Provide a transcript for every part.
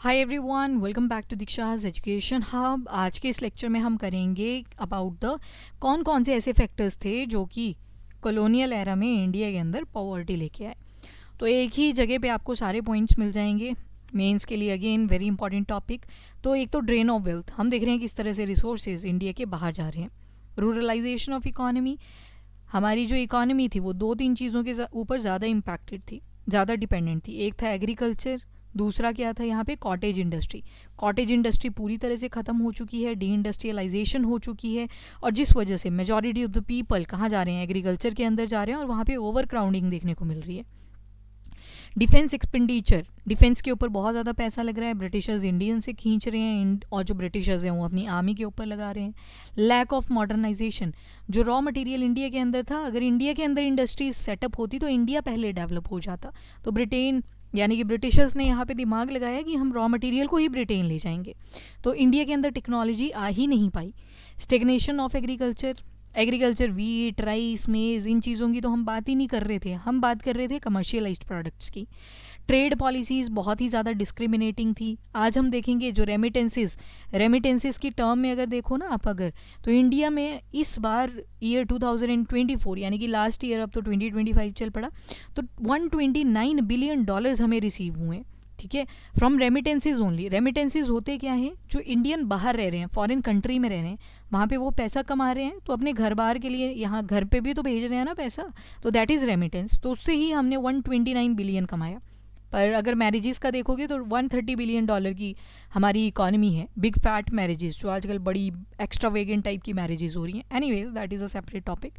Hi everyone, welcome back to Diksha's education hub. आज के इस लेक्चर में हम करेंगे अबाउट द कौन कौन से ऐसे फैक्टर्स थे जो कि कॉलोनियल एरा में इंडिया के अंदर पॉवर्टी लेके आए। तो एक ही जगह पे आपको सारे पॉइंट्स मिल जाएंगे मेंस के लिए। Again very important topic. तो एक तो ड्रेन ऑफ वेल्थ, हम देख रहे हैं किस तरह से रिसोर्सेज इंडिया के बाहर जा रहे हैं। रूरलाइजेशन ऑफ इकोनॉमी, हमारी जो इकोनॉमी थी वो दो तीन चीज़ों के ऊपर ज़्यादा इम्पैक्टेड थी, ज़्यादा डिपेंडेंट थी। एक था एग्रीकल्चर, दूसरा क्या था यहाँ पे कॉटेज इंडस्ट्री। कॉटेज इंडस्ट्री पूरी तरह से ख़त्म हो चुकी है, डी इंडस्ट्रियलाइजेशन हो चुकी है, और जिस वजह से मेजॉरिटी ऑफ द पीपल कहाँ जा रहे हैं, एग्रीकल्चर के अंदर जा रहे हैं, और वहाँ पे ओवर क्राउडिंग देखने को मिल रही है। डिफेंस एक्सपेंडिचर, डिफेंस के ऊपर बहुत ज़्यादा पैसा लग रहा है, ब्रिटिशर्स इंडियन से खींच रहे हैं और जो ब्रिटिशर्स हैं वो अपनी आर्मी के ऊपर लगा रहे हैं। लैक ऑफ मॉडर्नाइजेशन, जो रॉ मटेरियल इंडिया के अंदर था, अगर इंडिया के अंदर इंडस्ट्रीज सेटअप होती तो इंडिया पहले डेवलप हो जाता। तो ब्रिटेन यानी कि ब्रिटिशर्स ने यहाँ पे दिमाग लगाया कि हम रॉ मटेरियल को ही ब्रिटेन ले जाएंगे, तो इंडिया के अंदर टेक्नोलॉजी आ ही नहीं पाई। Stagnation of agriculture, agriculture wheat rice maize इन चीज़ों की तो हम बात ही नहीं कर रहे थे, हम बात कर रहे थे कमर्शियलाइज्ड प्रोडक्ट्स की। ट्रेड पॉलिसीज़ बहुत ही ज़्यादा डिस्क्रिमिनेटिंग थी। आज हम देखेंगे जो रेमिटेंसेस की टर्म में अगर देखो ना आप, अगर तो इंडिया में इस बार ईयर 2024 यानी कि लास्ट ईयर, अब तो 2025 चल पड़ा, तो $129 बिलियन हमें रिसीव हुए, ठीक है, फ्रॉम रेमिटेंसेज ओनली। रेमिटेंसेज होते क्या हैं, जो इंडियन बाहर रह रहे हैं, फॉरेन कंट्री में रह रहे हैं, वहाँ पे वो पैसा कमा रहे हैं, तो अपने घर बार के लिए यहाँ घर पे भी तो भेज रहे हैं ना पैसा, तो दैट इज़ रेमिटेंस। तो उससे ही हमने 129 बिलियन कमाया। पर अगर मैरिजेस का देखोगे तो $130 बिलियन की हमारी इकॉनमी है। बिग फैट मैरिजेस, जो आजकल बड़ी एक्स्ट्रावेगेंट टाइप की मैरिजेस हो रही हैं, anyways that is a separate topic.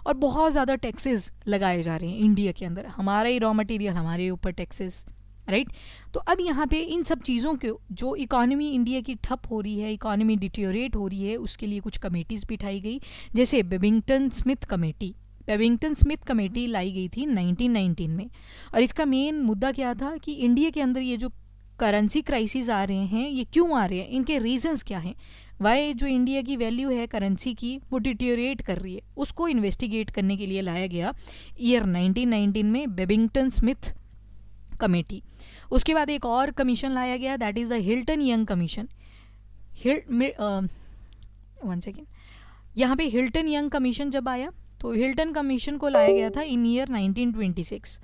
और बहुत ज़्यादा टैक्सेस लगाए जा रहे हैं इंडिया के अंदर, हमारा ही रॉ मटेरियल हमारे ऊपर टैक्सेस, राइट। तो अब यहाँ पे इन सब चीज़ों के, जो इकॉनमी इंडिया की ठप हो रही है, इकॉनमी डिटेरियोरेट हो रही है, उसके लिए कुछ कमेटीज़ बिठाई गई, जैसे Babington Smith committee. Babington Smith committee लाई गई थी 1919 में, और इसका मेन मुद्दा क्या था कि इंडिया के अंदर ये जो करेंसी क्राइसिस आ रहे हैं, ये क्यों आ रहे हैं, इनके रीजंस क्या हैं, वाई जो इंडिया की वैल्यू है करेंसी की वो डिटेरियोरेट कर रही है, उसको इन्वेस्टिगेट करने के लिए लाया गया ईयर 1919 में बेबिंगटन स्मिथ कमेटी। उसके बाद एक और कमीशन लाया गया, that is the Hilton young commission. One second, यहाँ पे हिल्टन यंग कमीशन जब आया तो हिल्टन कमीशन को लाया गया था इन ईयर 1926।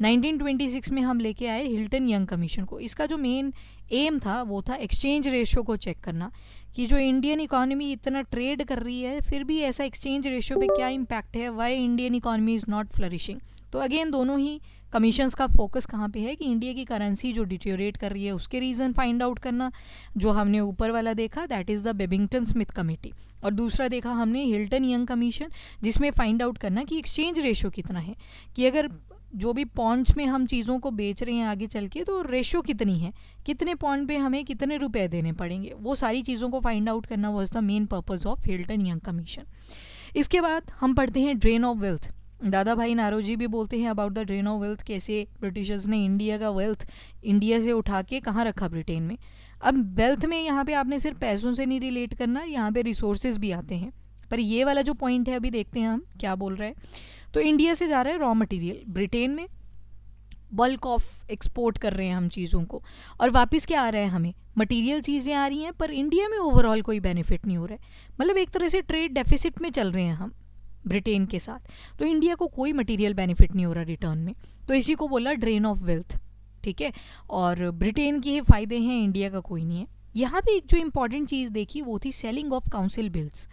1926 में हम लेके आए हिल्टन यंग कमीशन को। इसका जो मेन एम था वो था एक्सचेंज रेशियो को चेक करना, कि जो इंडियन इकॉनमी इतना ट्रेड कर रही है फिर भी ऐसा एक्सचेंज रेशियो पे क्या इम्पैक्ट है, why Indian economy is not flourishing. तो अगेन दोनों ही कमीशंस का फोकस कहाँ पे है कि इंडिया की करेंसी जो डिटेरियोरेट कर रही है उसके रीज़न फाइंड आउट करना। जो हमने ऊपर वाला देखा that is the Babington Smith committee, और दूसरा देखा हमने हिल्टन यंग कमीशन, जिसमें फाइंड आउट करना कि एक्सचेंज रेशियो कितना है, कि अगर जो भी पॉइंट्स में हम चीज़ों को बेच रहे हैं आगे चल के, तो रेशियो कितनी है, कितने पॉइंट पे हमें कितने रुपए देने पड़ेंगे, वो सारी चीज़ों को फाइंड आउट करना was the main purpose of Hilton young commission. इसके बाद हम पढ़ते हैं ड्रेन ऑफ वेल्थ। दादा भाई नारोजी भी बोलते हैं about the drain of wealth, कैसे ब्रिटिशर्स ने इंडिया का वेल्थ इंडिया से उठा के कहाँ रखा, ब्रिटेन में। अब वेल्थ में यहाँ पे आपने सिर्फ पैसों से नहीं रिलेट करना, यहाँ पे रिसोर्सेज भी आते हैं। पर ये वाला जो पॉइंट है अभी देखते हैं हम क्या बोल रहा है। तो इंडिया से जा रहा है रॉ मटेरियल ब्रिटेन में, बल्क ऑफ एक्सपोर्ट कर रहे हैं हम चीज़ों को, और वापस क्या आ रहा है, हमें मटेरियल चीज़ें आ रही हैं, पर इंडिया में ओवरऑल कोई बेनिफिट नहीं हो रहा है। मतलब एक तरह से ट्रेड डेफिसिट में चल रहे हैं हम ब्रिटेन के साथ, तो इंडिया को कोई मटेरियल बेनिफिट नहीं हो रहा रिटर्न में। तो इसी को बोला ड्रेन ऑफ वेल्थ, ठीक है। और ब्रिटेन के ही फ़ायदे हैं, इंडिया का कोई नहीं है। यहाँ पे एक जो इम्पॉर्टेंट चीज़ देखी वो थी सेलिंग ऑफ काउंसिल बिल्स।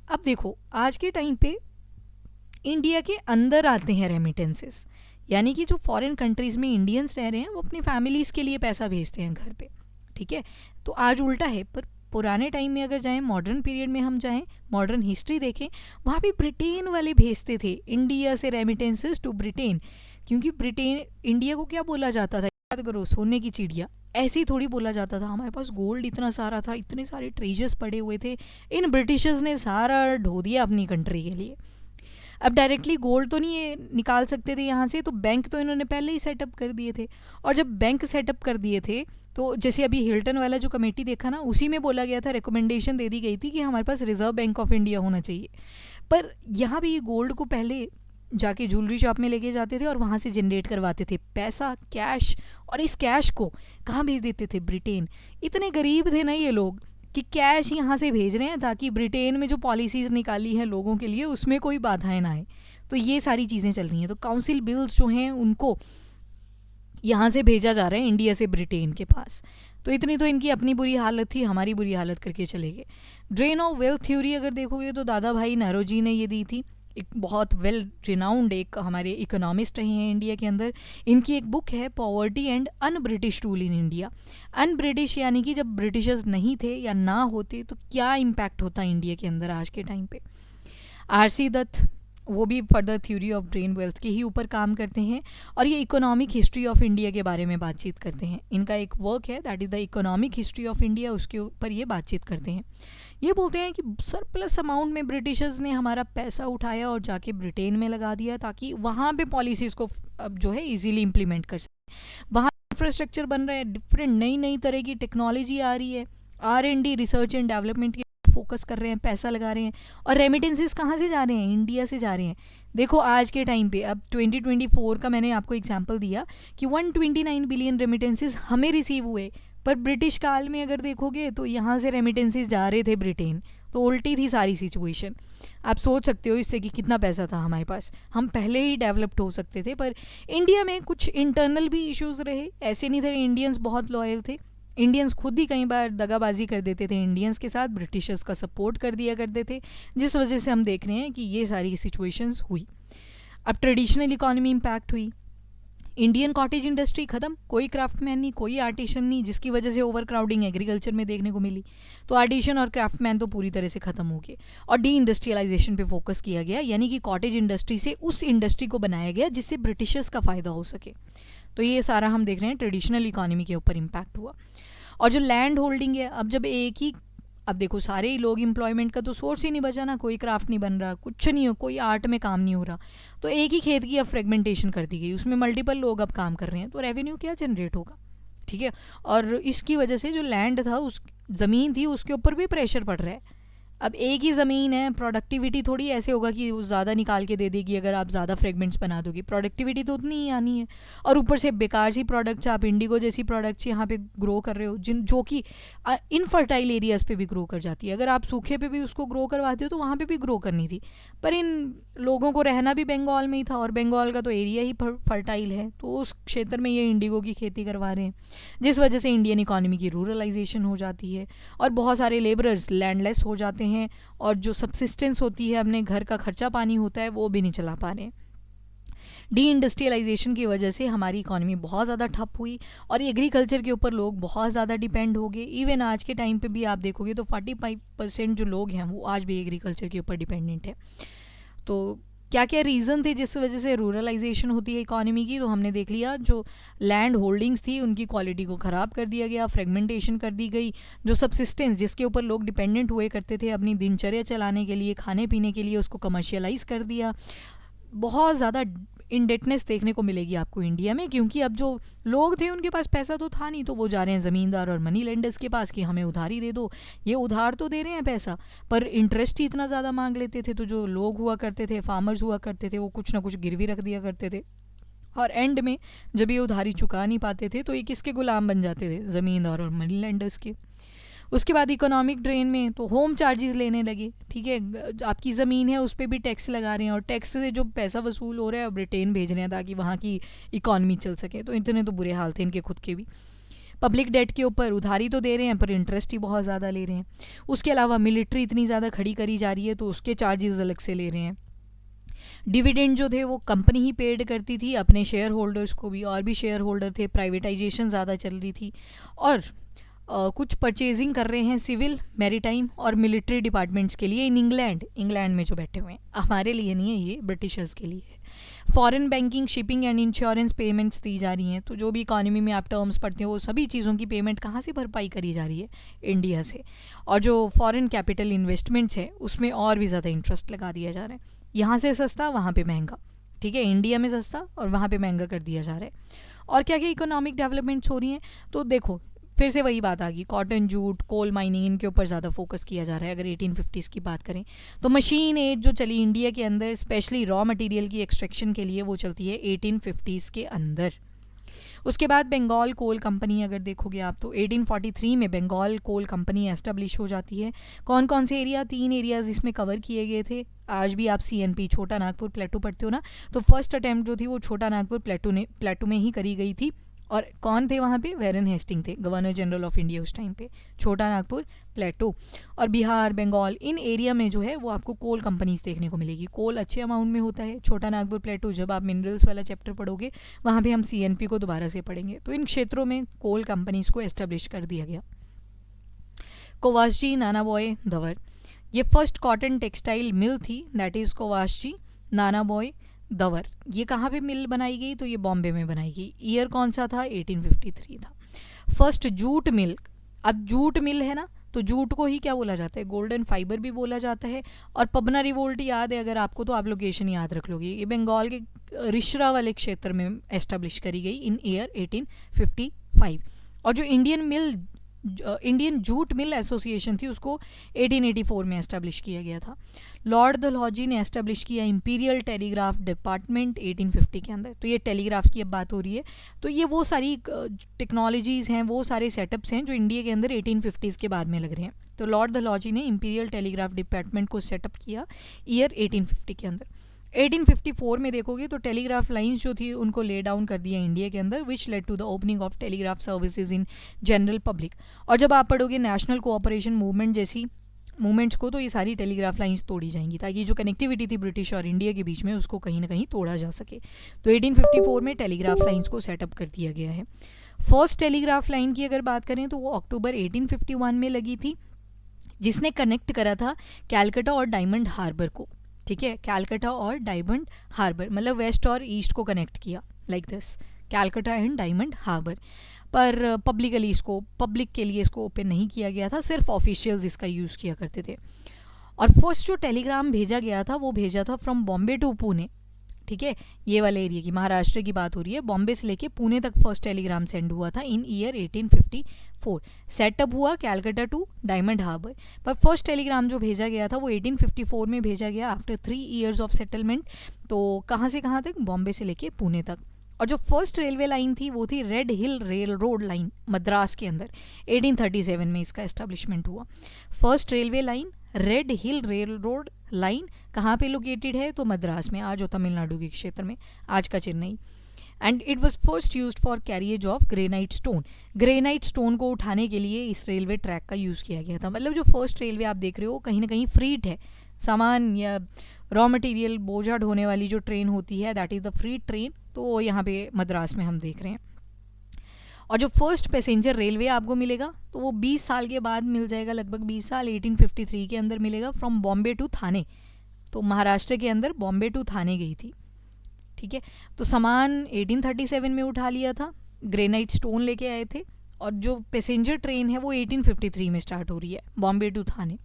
अब देखो आज के टाइम पे इंडिया के अंदर आते हैं रेमिटेंसेस, यानी कि जो फॉरेन कंट्रीज़ में इंडियंस रह रहे हैं वो अपनी फैमिलीज़ के लिए पैसा भेजते हैं घर पे, ठीक है। तो आज उल्टा है, पर पुराने टाइम में अगर जाएं, मॉडर्न पीरियड में हम जाएं, मॉडर्न हिस्ट्री देखें, वहाँ पे ब्रिटेन वाले भेजते थे इंडिया से रेमिटेंसेस टू ब्रिटेन, क्योंकि ब्रिटेन, इंडिया को क्या बोला जाता था, याद करो, सोने की चिड़िया, ऐसे ही थोड़ी बोला जाता था। हमारे पास गोल्ड इतना सारा था, इतने सारे ट्रेजर्स पड़े हुए थे, इन ब्रिटिशर्स ने सारा ढो दिया अपनी कंट्री के लिए। अब डायरेक्टली गोल्ड तो नहीं ये निकाल सकते थे यहाँ से, तो बैंक तो इन्होंने पहले ही सेटअप कर दिए थे, और जब बैंक सेटअप कर दिए थे तो जैसे अभी हिल्टन वाला जो कमेटी देखा ना, उसी में बोला गया था, रिकमेंडेशन दे दी गई थी कि हमारे पास रिजर्व बैंक ऑफ इंडिया होना चाहिए। पर यहाँ भी गोल्ड को पहले जाके ज्वेलरी शॉप में लेके जाते थे और वहाँ से जनरेट करवाते थे पैसा, कैश, और इस कैश को कहाँ भेज देते थे? ब्रिटेन। इतने गरीब थे ना ये लोग कि कैश यहाँ से भेज रहे हैं ताकि ब्रिटेन में जो पॉलिसीज़ निकाली हैं लोगों के लिए उसमें कोई बाधाएं ना आए। तो ये सारी चीज़ें चल रही हैं। तो काउंसिल बिल्स जो हैं उनको यहाँ से भेजा जा रहा है इंडिया से ब्रिटेन के पास। तो इतनी तो इनकी अपनी बुरी हालत थी, हमारी बुरी हालत करके चले गए। ड्रेन ऑफ वेल्थ थ्योरी अगर देखोगे तो दादा भाई नौरोजी ने ये दी थी। एक बहुत वेल रिनाउंड एक हमारे इकोनॉमिस्ट रहे हैं इंडिया के अंदर। इनकी एक बुक है poverty and un British rule in India. Un British यानी कि जब ब्रिटिशर्स नहीं थे या ना होते तो क्या इम्पैक्ट होता इंडिया के अंदर आज के टाइम पे। आरसी दत्त वो भी further theory of drain wealth के ही ऊपर काम करते हैं और ये इकोनॉमिक हिस्ट्री ऑफ इंडिया के बारे में बातचीत करते हैं। इनका एक वर्क है that is the economic history of India, उसके ऊपर ये बातचीत करते हैं। ये बोलते हैं कि सरप्लस अमाउंट में ब्रिटिशर्स ने हमारा पैसा उठाया और जाके ब्रिटेन में लगा दिया ताकि वहाँ पे पॉलिसीज़ को अब जो है इजीली इम्प्लीमेंट कर सकें। वहाँ इंफ्रास्ट्रक्चर बन रहा है, डिफरेंट नई नई तरह की टेक्नोलॉजी आ रही है, R&D रिसर्च एंड डेवलपमेंट के फोकस कर रहे हैं, पैसा लगा रहे हैं। और रेमिटेंसेस कहाँ से जा रहे हैं? इंडिया से जा रहे हैं। देखो आज के टाइम पे अब 2024 का मैंने आपको एग्जांपल दिया कि 129 बिलियन रेमिटेंसेस हमें रिसीव हुए, पर ब्रिटिश काल में अगर देखोगे तो यहाँ से रेमिटेंसेस जा रहे थे ब्रिटेन। तो उल्टी थी सारी सिचुएशन। आप सोच सकते हो इससे कि कितना पैसा था हमारे पास, हम पहले ही डेवलप्ड हो सकते थे। पर इंडिया में कुछ इंटरनल भी इश्यूज़ रहे, ऐसे नहीं थे। इंडियंस बहुत लॉयल थे, इंडियंस खुद ही कई बार दगाबाजी कर देते थे इंडियंस के साथ, ब्रिटिशर्स का सपोर्ट कर दिया करते थे, जिस वजह से हम देख रहे हैं कि ये सारी सिचुएशंस हुई। अब ट्रेडिशनल इकोनॉमी इम्पैक्ट हुई, इंडियन कॉटेज इंडस्ट्री ख़त्म, कोई क्राफ्टमैन नहीं, कोई आर्टिशन नहीं, जिसकी वजह से ओवर क्राउडिंग एग्रीकल्चर में देखने को मिली। तो आर्टिशन और क्राफ्टमैन तो पूरी तरह से ख़त्म हो गए और डी इंडस्ट्रियलाइजेशन पे फोकस किया गया, यानी कि कॉटेज इंडस्ट्री से उस इंडस्ट्री को बनाया गया जिससे ब्रिटिशर्स का फ़ायदा हो सके। तो ये सारा हम देख रहे हैं ट्रेडिशनल इकोनॉमी के ऊपर इम्पैक्ट हुआ। और जो लैंड होल्डिंग है, अब जब एक ही, अब देखो सारे ही लोग एम्प्लॉयमेंट का तो सोर्स ही नहीं बचा ना, कोई क्राफ्ट नहीं बन रहा, कुछ नहीं हो, कोई आर्ट में काम नहीं हो रहा, तो एक ही खेत की अब फ्रेगमेंटेशन कर दी गई, उसमें मल्टीपल लोग अब काम कर रहे हैं, तो रेवेन्यू क्या जनरेट होगा? ठीक है। और इसकी वजह से जो लैंड था, उस ज़मीन थी, उसके ऊपर भी प्रेशर पड़ रहा है। अब एक ही ज़मीन है, प्रोडक्टिविटी थोड़ी ऐसे होगा कि वो ज़्यादा निकाल के दे देगी अगर आप ज़्यादा फ्रेगमेंट्स बना दोगे, प्रोडक्टिविटी तो उतनी ही आनी है। और ऊपर से बेकार सी प्रोडक्ट्स, आप इंडिगो जैसी प्रोडक्ट्स यहाँ पे ग्रो कर रहे हो जो कि इनफर्टाइल एरियाज़ पे भी ग्रो कर जाती है। अगर आप सूखे पे भी उसको ग्रो करवाते हो तो वहाँ पे भी ग्रो करनी थी, पर इन लोगों को रहना भी बंगाल में ही था और बंगाल का तो एरिया ही फर्टाइल है, तो उस क्षेत्र में ये इंडिगो की खेती करवा रहे हैं, जिस वजह से इंडियन इकोनॉमी की रूरलाइजेशन हो जाती है और बहुत सारे लेबरर्स लैंडलेस हो जाते हैं और जो सबसिस्टेंस होती है, अपने घर का खर्चा पानी होता है, वो भी नहीं चला पा रहे हैं। डी इंडस्ट्रियलाइजेशन की वजह से हमारी इकोनॉमी बहुत ज़्यादा ठप हुई और एग्रीकल्चर के ऊपर लोग बहुत ज़्यादा डिपेंड हो गए। इवन आज के टाइम पे भी आप देखोगे तो 45% जो लोग हैं वो आज भी एग्रीकल्चर के ऊपर डिपेंडेंट है। तो क्या क्या रीज़न थे जिस वजह से रूरलाइजेशन होती है इकोनॉमी की? तो हमने देख लिया, जो लैंड होल्डिंग्स थी उनकी क्वालिटी को ख़राब कर दिया गया, फ्रेगमेंटेशन कर दी गई, जो सबसिस्टेंस जिसके ऊपर लोग डिपेंडेंट हुए करते थे अपनी दिनचर्या चलाने के लिए, खाने पीने के लिए, उसको कमर्शियलाइज़ कर दिया। बहुत ज़्यादा इंडेटनेस देखने को मिलेगी आपको इंडिया में, क्योंकि अब जो लोग थे उनके पास पैसा तो था नहीं, तो वो जा रहे हैं ज़मींदार और मनी लेंडर्स के पास कि हमें उधारी दे दो। ये उधार तो दे रहे हैं पैसा, पर इंटरेस्ट ही इतना ज़्यादा मांग लेते थे, तो जो लोग हुआ करते थे, फार्मर्स हुआ करते थे, वो कुछ ना कुछ गिरवी रख दिया करते थे और एंड में जब ये उधारी चुका नहीं पाते थे तो ये किसके गुलाम बन जाते थे? ज़मींदार और मनी लेंडर्स के। उसके बाद इकोनॉमिक ड्रेन में तो होम चार्जेस लेने लगे। ठीक है, आपकी ज़मीन है उस पर भी टैक्स लगा रहे हैं और टैक्स से जो पैसा वसूल हो रहा है ब्रिटेन भेज रहे हैं ताकि वहाँ की इकॉनमी चल सके। तो इतने तो बुरे हाल थे इनके खुद के भी। पब्लिक डेट के ऊपर उधारी तो दे रहे हैं पर इंटरेस्ट ही बहुत ज़्यादा ले रहे हैं। उसके अलावा मिलिट्री इतनी ज़्यादा खड़ी करी जा रही है तो उसके चार्जेस अलग से ले रहे हैं। डिविडेंड जो थे वो कंपनी ही पेड करती थी अपने शेयर होल्डर्स को भी, और भी शेयर होल्डर थे, प्राइवेटाइजेशन ज़्यादा चल रही थी और कुछ परचेजिंग कर रहे हैं सिविल, मैरीटाइम और मिलिट्री डिपार्टमेंट्स के लिए इन इंग्लैंड में जो बैठे हुए हैं। हमारे लिए नहीं है, ये ब्रिटिशर्स के लिए है। Foreign banking, shipping and insurance payments दी जा रही हैं। तो जो भी इकॉनमी में आप टर्म्स पढ़ते हैं वो सभी चीज़ों की पेमेंट कहाँ से भरपाई करी जा रही है? इंडिया से। और जो फॉरेन कैपिटल इन्वेस्टमेंट्स है उसमें और भी ज़्यादा इंटरेस्ट लगा दिया जा रहा है। यहाँ से सस्ता वहाँ पे महंगा, ठीक है, इंडिया में सस्ता और वहाँ पे महंगा कर दिया जा रहा है। और क्या क्या इकोनॉमिक डेवलपमेंट्स हो रही हैं? तो देखो फिर से वही बात आ गई, कॉटन, जूट, कोल माइनिंग, इनके ऊपर ज़्यादा फोकस किया जा रहा है अगर 1850s की बात करें तो। मशीन एज जो चली इंडिया के अंदर स्पेशली रॉ मटेरियल की एक्सट्रैक्शन के लिए, वो चलती है 1850s के अंदर। उसके बाद बंगाल कोल कंपनी अगर देखोगे आप तो 1843 में बंगाल कोल कंपनी एस्टेब्लिश हो जाती है। कौन कौन से एरिया, 3 एरियाज इसमें कवर किए गए थे। आज भी आप CNP छोटा नागपुर प्लेटू पढ़ते हो ना, तो फर्स्ट अटैम्प्ट जो थी वो छोटा नागपुर प्लेटू में ही करी गई थी। और कौन थे वहाँ पे, वेरन हेस्टिंग थे, गवर्नर जनरल ऑफ इंडिया उस टाइम पे। छोटा नागपुर, प्लेटो और बिहार, बंगाल, इन एरिया में जो है वो आपको कोल कंपनीज देखने को मिलेगी। कोल अच्छे अमाउंट में होता है। छोटा नागपुर, प्लेटो, जब आप मिनरल्स वाला चैप्टर पढ़ोगे वहाँ पे हम CNP को दोबारा से पढ़ेंगे। तो इन क्षेत्रों में कोल कंपनीज को एस्टेब्लिश कर दिया गया। कोवासजी नानाबॉय धवर, ये फर्स्ट कॉटन टेक्सटाइल मिल थी, दैट इज़ कोवासजी नानाबॉय धवर। ये कहाँ पे मिल बनाई गई, तो ये बॉम्बे में बनाई गई। ईयर कौन सा था, 1853 था। फर्स्ट जूट मिल, अब जूट मिल है ना, तो जूट को ही क्या बोला जाता है, गोल्डन फाइबर भी बोला जाता है। और पबना रिवोल्ट याद है अगर आपको, तो आप लोकेशन याद रख लोगे। ये बंगाल के रिश्रा वाले क्षेत्र में एस्टेब्लिश करी गई इन ईयर 1855। और जो इंडियन जूट मिल एसोसिएशन थी उसको 1884 में एस्टेब्लिश किया गया था। लॉर्ड डलहौजी ने एस्टेब्लिश किया इंपीरियल टेलीग्राफ डिपार्टमेंट 1850 के अंदर। तो ये टेलीग्राफ की अब बात हो रही है, तो ये वो सारी टेक्नोलॉजीज़ हैं, वो सारे सेटअप्स हैं जो इंडिया के अंदर 1850s के बाद में लग रहे हैं। तो लॉर्ड डलहौजी ने इंपीरियल टेलीग्राफ डिपार्टमेंट को सेटअप किया ईयर 1850 के अंदर। 1854 में देखोगे तो टेलीग्राफ लाइंस जो थी उनको ले डाउन कर दिया इंडिया के अंदर, which led to the opening of telegraph services in general public. और जब आप पढ़ोगे नेशनल कोऑपरेशन मूवमेंट जैसी मूवमेंट्स को, तो ये सारी टेलीग्राफ लाइंस तोड़ी जाएंगी ताकि जो कनेक्टिविटी थी ब्रिटिश और इंडिया के बीच में उसको कहीं ना कहीं तोड़ा जा सके। तो 1854 में टेलीग्राफ लाइंस को सेटअप कर दिया गया है। फर्स्ट टेलीग्राफ लाइन की अगर बात करें तो वो अक्टूबर 1851 में लगी थी, जिसने कनेक्ट करा था कैलकाटा और डायमंड हार्बर को। ठीक है, कैलकाटा और डायमंड हार्बर, मतलब वेस्ट और ईस्ट को कनेक्ट किया, like this, Calcutta and Diamond Harbour. पर पब्लिकली इसको, पब्लिक के लिए इसको ओपन नहीं किया गया था, सिर्फ ऑफिशियल्स इसका यूज़ किया करते थे। और फर्स्ट जो टेलीग्राम भेजा गया था वो भेजा था फ्रॉम बॉम्बे टू पुणे। ठीक है, ये वाले एरिया की, महाराष्ट्र की बात हो रही है। बॉम्बे से लेके पुणे तक फर्स्ट टेलीग्राम सेंड हुआ था इन ईयर 1854। सेटअप हुआ कैलकाटा टू डायमंड हार्बर। पर फर्स्ट टेलीग्राम जो भेजा गया था वो 1854 में भेजा गया आफ्टर 3 years ऑफ सेटलमेंट। तो कहाँ से कहाँ तक, बॉम्बे से लेके पुणे तक। और जो फर्स्ट रेलवे लाइन थी वो थी रेड हिल रेल रोड लाइन, मद्रास के अंदर। 1837 में इसका एस्टेब्लिशमेंट हुआ। फर्स्ट रेलवे लाइन रेड हिल रेल रोड लाइन कहाँ पे लोकेटेड है, तो मद्रास में, आज वो तमिलनाडु के क्षेत्र में, आज का Chennai. And it was first use for carriage of granite stone. Granite stone को उठाने के लिए इस रेलवे ट्रैक का यूज़ किया गया था। मतलब जो फर्स्ट रेलवे आप देख रहे हो कहीं ना कहीं फ्रीट है, सामान या रॉ मटेरियल बोझा ढोने वाली जो ट्रेन होती है, दैट इज़ द फ्रीट ट्रेन। तो यहाँ पे मद्रास में हम देख रहे हैं। और जो फर्स्ट पैसेंजर रेलवे आपको मिलेगा तो वो 20 साल के बाद मिल जाएगा, लगभग 20 साल, 1853 के अंदर मिलेगा, फ्रॉम बॉम्बे टू थाने। तो महाराष्ट्र के अंदर बॉम्बे टू थाने गई थी। ठीक है, तो सामान 1837 में उठा लिया था, ग्रेनाइट स्टोन लेके आए थे। और जो पैसेंजर ट्रेन है वो 1853 में स्टार्ट हो रही है, बॉम्बे टू थाने।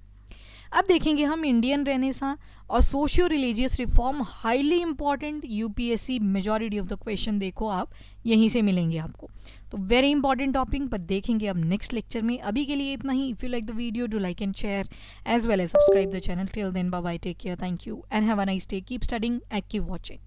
अब देखेंगे हम इंडियन रेनेसां और socio religious reform, highly important. UPSC majority of the question देखो आप यहीं से मिलेंगे आपको, तो वेरी इंपॉर्टेंट टॉपिक, पर देखेंगे अब नेक्स्ट लेक्चर में। अभी के लिए इतना ही। If you like the video, do like and share as well as subscribe the channel. Till then, bye bye, take care, thank you and have a nice day, keep studying and keep watching.